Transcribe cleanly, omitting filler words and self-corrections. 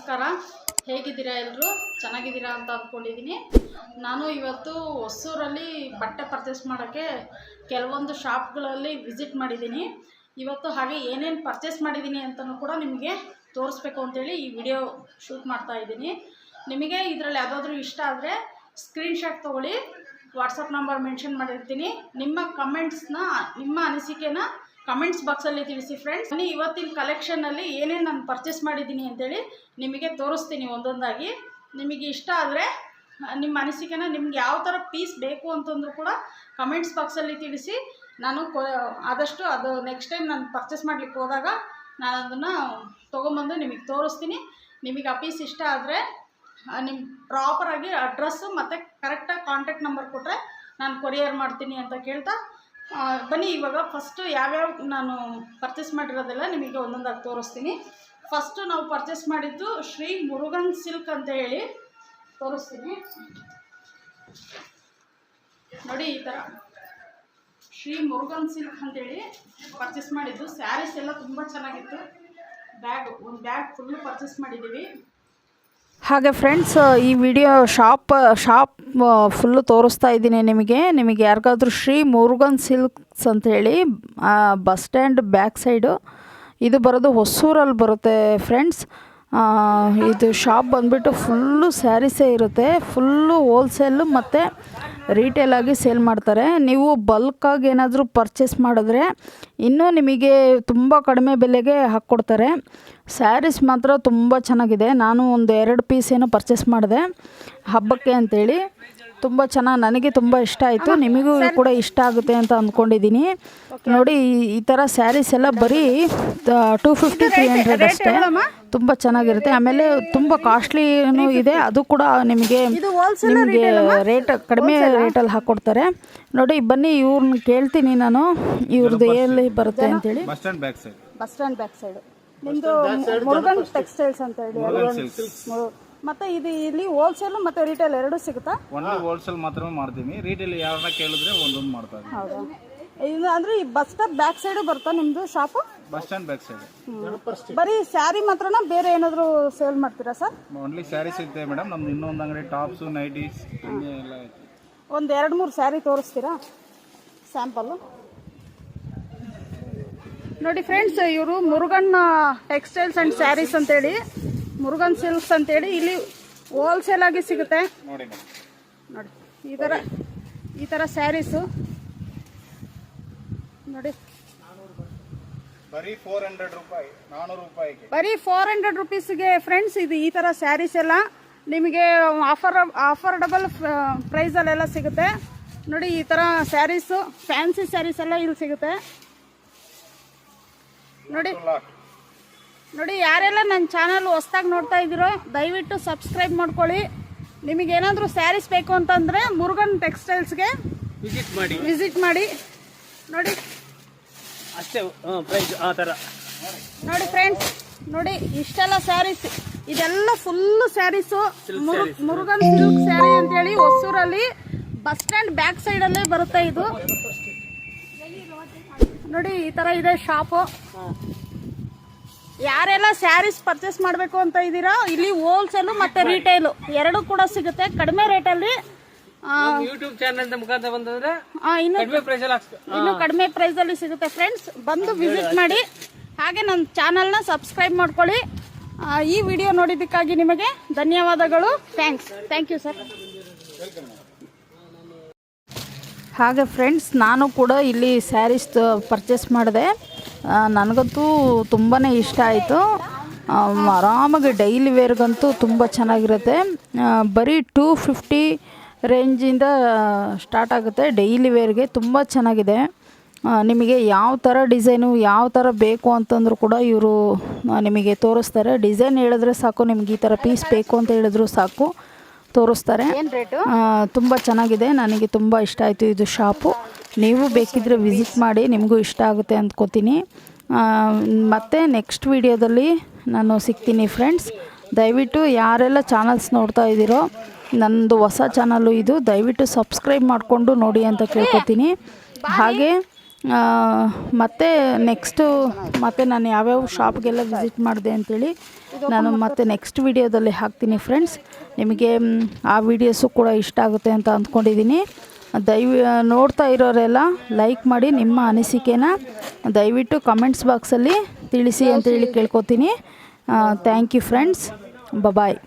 ನಮಸ್ಕಾರ. ಹೇಗಿದ್ದೀರಾ ಎಲ್ಲರೂ? ಚೆನ್ನಾಗಿದ್ದೀರಾ ಅಂತ ಅಂದ್ಕೊಂಡಿದ್ದೀನಿ. ನಾನು ಇವತ್ತು ಹೊಸೂರಲ್ಲಿ ಬಟ್ಟೆ ಪರ್ಚೇಸ್ ಮಾಡೋಕ್ಕೆ ಕೆಲವೊಂದು ಶಾಪ್ಗಳಲ್ಲಿ ವಿಸಿಟ್ ಮಾಡಿದ್ದೀನಿ. ಇವತ್ತು ಹಾಗೆ ಏನೇನು ಪರ್ಚೇಸ್ ಮಾಡಿದ್ದೀನಿ ಅಂತಲೂ ಕೂಡ ನಿಮಗೆ ತೋರಿಸ್ಬೇಕು ಅಂತೇಳಿ ಈ ವಿಡಿಯೋ ಶೂಟ್ ಮಾಡ್ತಾ ಇದ್ದೀನಿ. ನಿಮಗೆ ಇದರಲ್ಲಿ ಯಾವುದಾದ್ರೂ ಇಷ್ಟ ಆದರೆ ಸ್ಕ್ರೀನ್ಶಾಟ್ ತೊಗೊಳ್ಳಿ, ವಾಟ್ಸಪ್ ನಂಬರ್ ಮೆನ್ಷನ್ ಮಾಡಿರ್ತೀನಿ. ನಿಮ್ಮ ಕಮೆಂಟ್ಸ್ನ, ನಿಮ್ಮ ಅನಿಸಿಕೆನ ಕಮೆಂಟ್ಸ್ ಬಾಕ್ಸಲ್ಲಿ ತಿಳಿಸಿ ಫ್ರೆಂಡ್ಸ್. ಇವತ್ತಿನ ಕಲೆಕ್ಷನ್ನಲ್ಲಿ ಏನೇನು ನಾನು ಪರ್ಚೇಸ್ ಮಾಡಿದ್ದೀನಿ ಅಂತೇಳಿ ನಿಮಗೆ ತೋರಿಸ್ತೀನಿ ಒಂದೊಂದಾಗಿ. ನಿಮಗೆ ಇಷ್ಟ ಆದರೆ ನಿಮ್ಮ ಅನಿಸಿಕೆನ, ನಿಮ್ಗೆ ಯಾವ ಥರ ಪೀಸ್ ಬೇಕು ಅಂತಂದರೂ ಕೂಡ ಕಮೆಂಟ್ಸ್ ಬಾಕ್ಸಲ್ಲಿ ತಿಳಿಸಿ. ನಾನು ಆದಷ್ಟು ಅದು ನೆಕ್ಸ್ಟ್ ಟೈಮ್ ನಾನು ಪರ್ಚೇಸ್ ಮಾಡಲಿಕ್ಕೆ ಹೋದಾಗ ನಾನು ಅದನ್ನು ತೊಗೊಂಬಂದು ನಿಮಗೆ ತೋರಿಸ್ತೀನಿ. ನಿಮಗೆ ಆ ಪೀಸ್ ಇಷ್ಟ ಆದರೆ ನಿಮ್ಮ ಪ್ರಾಪರಾಗಿ ಅಡ್ರೆಸ್ಸು ಮತ್ತು ಕರೆಕ್ಟಾಗಿ ಕಾಂಟ್ಯಾಕ್ಟ್ ನಂಬರ್ ಕೊಟ್ಟರೆ ನಾನು ಕೊರಿಯರ್ ಮಾಡ್ತೀನಿ ಅಂತ ಕೇಳ್ತಾ ಬನ್ನಿ. ಇವಾಗ ಫಸ್ಟು ಯಾವ್ಯಾವ ನಾನು ಪರ್ಚೇಸ್ ಮಾಡಿರೋದೆಲ್ಲ ನಿಮಗೆ ಒಂದೊಂದಾಗಿ ತೋರಿಸ್ತೀನಿ. ಫಸ್ಟು ನಾವು ಪರ್ಚೇಸ್ ಮಾಡಿದ್ದು ಶ್ರೀ ಮುರುಗನ್ ಸಿಲ್ಕ್ ಅಂತ ಹೇಳಿ ತೋರಿಸ್ತೀನಿ. ನೋಡಿ, ಈ ಥರ ಶ್ರೀ ಮುರುಗನ್ ಸಿಲ್ಕ್ ಅಂತೇಳಿ ಪರ್ಚೇಸ್ ಮಾಡಿದ್ದು. ಸ್ಯಾರೀಸ್ ಎಲ್ಲ ತುಂಬ ಚೆನ್ನಾಗಿತ್ತು. ಒಂದು ಬ್ಯಾಗ್ ಫುಲ್ಲು ಪರ್ಚೇಸ್ ಮಾಡಿದ್ದೀವಿ. ಹಾಗೆ ಫ್ರೆಂಡ್ಸ್, ಈ ವಿಡಿಯೋ ಶಾಪ್ ಫುಲ್ಲು ತೋರಿಸ್ತಾ ಇದ್ದೀನಿ ನಿಮಗೆ ಯಾರಿಗಾದ್ರೂ ಶ್ರೀ ಮುರುಗನ್ ಸಿಲ್ಕ್ಸ್ ಅಂಥೇಳಿ ಬಸ್ ಸ್ಟ್ಯಾಂಡ್ ಬ್ಯಾಕ್ ಸೈಡು ಇದು ಬರೋದು ಹೊಸೂರಲ್ಲಿ ಬರುತ್ತೆ ಫ್ರೆಂಡ್ಸ್. ಇದು ಶಾಪ್ ಬಂದುಬಿಟ್ಟು ಫುಲ್ಲು ಸ್ಯಾರೀಸೇ ಇರುತ್ತೆ. ಫುಲ್ಲು ಹೋಲ್ಸೇಲು ಮತ್ತು ರೀಟೇಲಾಗಿ ಸೇಲ್ ಮಾಡ್ತಾರೆ. ನೀವು ಬಲ್ಕಾಗಿ ಏನಾದರೂ ಪರ್ಚೇಸ್ ಮಾಡಿದ್ರೆ ಇನ್ನೂ ನಿಮಗೆ ತುಂಬ ಕಡಿಮೆ ಬೆಲೆಗೆ ಹಾಕ್ಕೊಡ್ತಾರೆ. ಸ್ಯಾರೀಸ್ ಮಾತ್ರ ತುಂಬ ಚೆನ್ನಾಗಿದೆ. ನಾನು ಒಂದು 2 ಪೀಸ್ ಏನೋ ಪರ್ಚೇಸ್ ಮಾಡಿದೆ ಹಬ್ಬಕ್ಕೆ ಅಂಥೇಳಿ. ತುಂಬ ಚೆನ್ನಾಗಿ, ನನಗೆ ತುಂಬ ಇಷ್ಟ ಆಯಿತು. ನಿಮಗೂ ಕೂಡ ಇಷ್ಟ ಆಗುತ್ತೆ ಅಂತ ಅಂದ್ಕೊಂಡಿದ್ದೀನಿ. ನೋಡಿ, ಈ ಥರ ಸ್ಯಾರೀಸ್ ಎಲ್ಲ ಬರೀ 250-300 ಅಷ್ಟೇ. ತುಂಬ ಚೆನ್ನಾಗಿರುತ್ತೆ. ಆಮೇಲೆ ತುಂಬ ಕಾಸ್ಟ್ಲಿನೂ ಇದೆ. ಅದು ಕೂಡ ನಿಮಗೆ ರೇಟ್ ಕಡಿಮೆ ರೇಟಲ್ಲಿ ಹಾಕ್ಕೊಡ್ತಾರೆ. ನೋಡಿ, ಬನ್ನಿ ಇವ್ರನ್ನ ಕೇಳ್ತೀನಿ ನಾನು, ಇವ್ರದ್ದು ಎಲ್ಲಿ ಬರುತ್ತೆ ಅಂತೇಳಿ. ಬಸ್ ಸ್ಟ್ಯಾಂಡ್ ಬ್ಯಾಕ್ ಸೈಡು ನಿಮ್ಮದು ಮುರುಗನ್ ಟೆಕ್ಸ್ಟೈಲ್ಸ್ ಅಂತ ಹೇಳಿ. ಮತ್ತೆ ಇದು ಇಲ್ಲಿ ಹೋಲ್ಸೇಲ್ ಮತ್ತೆ ರಿಟೇಲ್ ಎರಡೂ ಸಿಗುತ್ತಾ? ಓನ್ಲಿ ಹೋಲ್ಸೇಲ್ ಮಾತ್ರ ಮಾಡ್ತೀವಿ. ರಿಟೇಲ್ ಯಾರನ್ನ ಕೇಳಿದ್ರೆ ಒಂದೊಂದು ಮಾಡ್ತಾ ಇದ್ದೀವಿ. ಹೌದಾ? ಇದು ಅಂದ್ರೆ ಈ ಬಸ್ ಸ್ಟಾಪ್ ಬ್ಯಾಕ್ ಸೈಡ್ ಬರುತ್ತಾ ನಿಮ್ದು shop? Bus stand back side. ಬರೀ ಸ್ಯಾರಿ ಮಾತ್ರನಾ, ಬೇರೆ ಏನಾದರೂ ಸೇಲ್ ಮಾಡ್ತೀರಾ ಸರ್? ಓನ್ಲಿ ಸ್ಯಾರೀಸ್ ಇರುತ್ತೆ ಮೇಡಮ್. ನಮ್ದು ಇನ್ನೊಂದು ಅಂಗಡಿ ಟಾಪ್ಸ್, ನೈಟೀಸ್ ಎಲ್ಲ ಐತೆ. ಒಂದು 2-3 ಸ್ಯಾರಿ ತೋರಿಸ್ತೀರಾ ಸ್ಯಾಂಪಲ್? ನೋಡಿ ಫ್ರೆಂಡ್ಸ್, ಇವರು ಮುರುಗನ್ ಟೆಕ್ಸ್ಟೈಲ್ಸ್ ಆ್ಯಂಡ್ ಸ್ಯಾರೀಸ್ ಅಂತೇಳಿ, ಮುರುಗನ್ ಸಿಲ್ಕ್ಸ್ ಅಂತೇಳಿ ಇಲ್ಲಿ ಹೋಲ್ಸೇಲ್ ಆಗಿ ಸಿಗುತ್ತೆ. ನೋಡಿ ಈ ಥರ ಸ್ಯಾರೀಸು ನೋಡಿ, ಬರೀ 400 ರೂಪಾಯಿ, 400 ರೂಪಾಯಿಗೆ ಬರೀ 400 ರುಪೀಸ್ಗೆ ಫ್ರೆಂಡ್ಸ್. ಇದು ಈ ಥರ ಸ್ಯಾರೀಸ್ ಎಲ್ಲ ನಿಮಗೆ ಆಫರ್ಡಬಲ್ ಪ್ರೈಸಲ್ಲೆಲ್ಲ ಸಿಗುತ್ತೆ. ನೋಡಿ, ಈ ಥರ ಸ್ಯಾರೀಸು, ಫ್ಯಾನ್ಸಿ ಸ್ಯಾರೀಸ್ ಎಲ್ಲ ಇಲ್ಲಿ ಸಿಗುತ್ತೆ. ನೋಡಿ, ಯಾರೆಲ್ಲ ನನ್ನ ಚಾನಲ್ ಹೊಸ್ದಾಗಿ ನೋಡ್ತಾ ಇದ್ದೀರೋ ದಯವಿಟ್ಟು ಸಬ್ಸ್ಕ್ರೈಬ್ ಮಾಡ್ಕೊಳ್ಳಿ. ನಿಮಗೇನಾದರೂ ಸ್ಯಾರೀಸ್ ಬೇಕು ಅಂತಂದರೆ ಮುರುಗನ್ ಟೆಕ್ಸ್ಟೈಲ್ಸ್ಗೆ ವಿಸಿಟ್ ಮಾಡಿ. ನೋಡಿ ಅಷ್ಟೇ ಪ್ರೈಸ್ ಆ ಥರ. ನೋಡಿ ಫ್ರೆಂಡ್ಸ್, ನೋಡಿ ಇಷ್ಟೆಲ್ಲ ಸ್ಯಾರೀಸ್, ಇದೆಲ್ಲ ಫುಲ್ಲು ಸ್ಯಾರೀಸು. ಮುರುಗನ್ ಸಿಲ್ಕ್ ಸ್ಯಾರಿ ಅಂತೇಳಿ ಹೊಸೂರಲ್ಲಿ ಬಸ್ ಸ್ಟ್ಯಾಂಡ್ ಬ್ಯಾಕ್ ಸೈಡಲ್ಲೇ ಬರುತ್ತೆ ಇದು. ನೋಡಿ, ಈ ಥರ ಇದೆ ಶಾಪು. ಯಾರೆಲ್ಲ ಸ್ಯಾರೀಸ್ ಪರ್ಚೇಸ್ ಮಾಡಬೇಕು ಅಂತ ಇದ್ದೀರಾ, ಇಲ್ಲಿ ಹೋಲ್ಸೇಲು ಮತ್ತು ರಿಟೇಲು ಎರಡೂ ಕೂಡ ಸಿಗುತ್ತೆ ಕಡಿಮೆ ರೇಟಲ್ಲಿ. ಯೂಟ್ಯೂಬ್ ಚಾನಲ್ ಮುಖಾಂತರ ಬಂದ್ರೆ ಇನ್ನು ಕಡಿಮೆ ಪ್ರೈಸಲ್ಲಿ ಸಿಗುತ್ತೆ ಫ್ರೆಂಡ್ಸ್. ಬಂದು ವಿಸಿಟ್ ಮಾಡಿ. ಹಾಗೆ ನನ್ನ ಚಾನಲ್ನ ಸಬ್ಸ್ಕ್ರೈಬ್ ಮಾಡ್ಕೊಳ್ಳಿ. ಈ ವಿಡಿಯೋ ನೋಡಿದ್ದಕ್ಕಾಗಿ ನಿಮಗೆ ಧನ್ಯವಾದಗಳು. Thank you sir. ಹಾಗೆ ಫ್ರೆಂಡ್ಸ್, ನಾನು ಕೂಡ ಇಲ್ಲಿ ಸ್ಯಾರೀಸ್ ಪರ್ಚೇಸ್ ಮಾಡಿದೆ. ನನಗಂತೂ ತುಂಬಾ ಇಷ್ಟ ಆಯಿತು. ಆರಾಮಾಗಿ ಡೈಲಿ ವೇರ್ಗಂತೂ ತುಂಬ ಚೆನ್ನಾಗಿರುತ್ತೆ. ಬರೀ 250 ರೇಂಜಿಂದ ಸ್ಟಾರ್ಟ್ ಆಗುತ್ತೆ ಡೈಲಿ ವೇರ್ಗೆ. ತುಂಬ ಚೆನ್ನಾಗಿದೆ. ನಿಮಗೆ ಯಾವ ಥರ ಡಿಸೈನು, ಯಾವ ಥರ ಬೇಕು ಅಂತಂದರೂ ಕೂಡ ಇವರು ನಿಮಗೆ ತೋರಿಸ್ತಾರೆ. ಡಿಸೈನ್ ಹೇಳಿದ್ರೆ ಸಾಕು, ನಿಮ್ಗೆ ಈ ಥರ ಪೀಸ್ ಬೇಕು ಅಂತ ಹೇಳಿದ್ರು ಸಾಕು, ತೋರಿಸ್ತಾರೆ. ತುಂಬ ಚೆನ್ನಾಗಿದೆ. ನನಗೆ ತುಂಬ ಇಷ್ಟ ಆಯಿತು ಇದು ಶಾಪು. ನೀವು ಬೇಕಿದ್ದರೆ ವಿಸಿಟ್ ಮಾಡಿ, ನಿಮಗೂ ಇಷ್ಟ ಆಗುತ್ತೆ ಅಂದ್ಕೋತೀನಿ. ಮತ್ತು ನೆಕ್ಸ್ಟ್ ವಿಡಿಯೋದಲ್ಲಿ ನಾನು ಸಿಗ್ತೀನಿ ಫ್ರೆಂಡ್ಸ್. ದಯವಿಟ್ಟು ಯಾರೆಲ್ಲ ಚಾನಲ್ಸ್ ನೋಡ್ತಾ ಇದ್ದೀರೋ, ನನ್ನದು ಹೊಸ ಚಾನಲ್ಲು ಇದು, ದಯವಿಟ್ಟು ಸಬ್ಸ್ಕ್ರೈಬ್ ಮಾಡಿಕೊಂಡು ನೋಡಿ ಅಂತ ಕೇಳ್ಕೊತೀನಿ. ಹಾಗೆ ಮತ್ತು ನೆಕ್ಸ್ಟು ಮತ್ತೆ ನಾನು ಯಾವ್ಯಾವ ಶಾಪ್ಗೆಲ್ಲ ವಿಸಿಟ್ ಮಾಡಿದೆ ಅಂಥೇಳಿ ನಾನು ಮತ್ತೆ ನೆಕ್ಸ್ಟ್ ವಿಡಿಯೋದಲ್ಲಿ ಹಾಕ್ತೀನಿ ಫ್ರೆಂಡ್ಸ್. ನಿಮಗೆ ಆ ವಿಡಿಯೋಸು ಕೂಡ ಇಷ್ಟ ಆಗುತ್ತೆ ಅಂತ ಅಂದ್ಕೊಂಡಿದ್ದೀನಿ. ನೋಡ್ತಾ ಇರೋರೆಲ್ಲ ಲೈಕ್ ಮಾಡಿ, ನಿಮ್ಮ ಅನಿಸಿಕೆನ ದಯವಿಟ್ಟು ಕಮೆಂಟ್ಸ್ ಬಾಕ್ಸಲ್ಲಿ ತಿಳಿಸಿ ಅಂತೇಳಿ ಕೇಳ್ಕೊತೀನಿ. Thank you friends. ಬಾಯ್.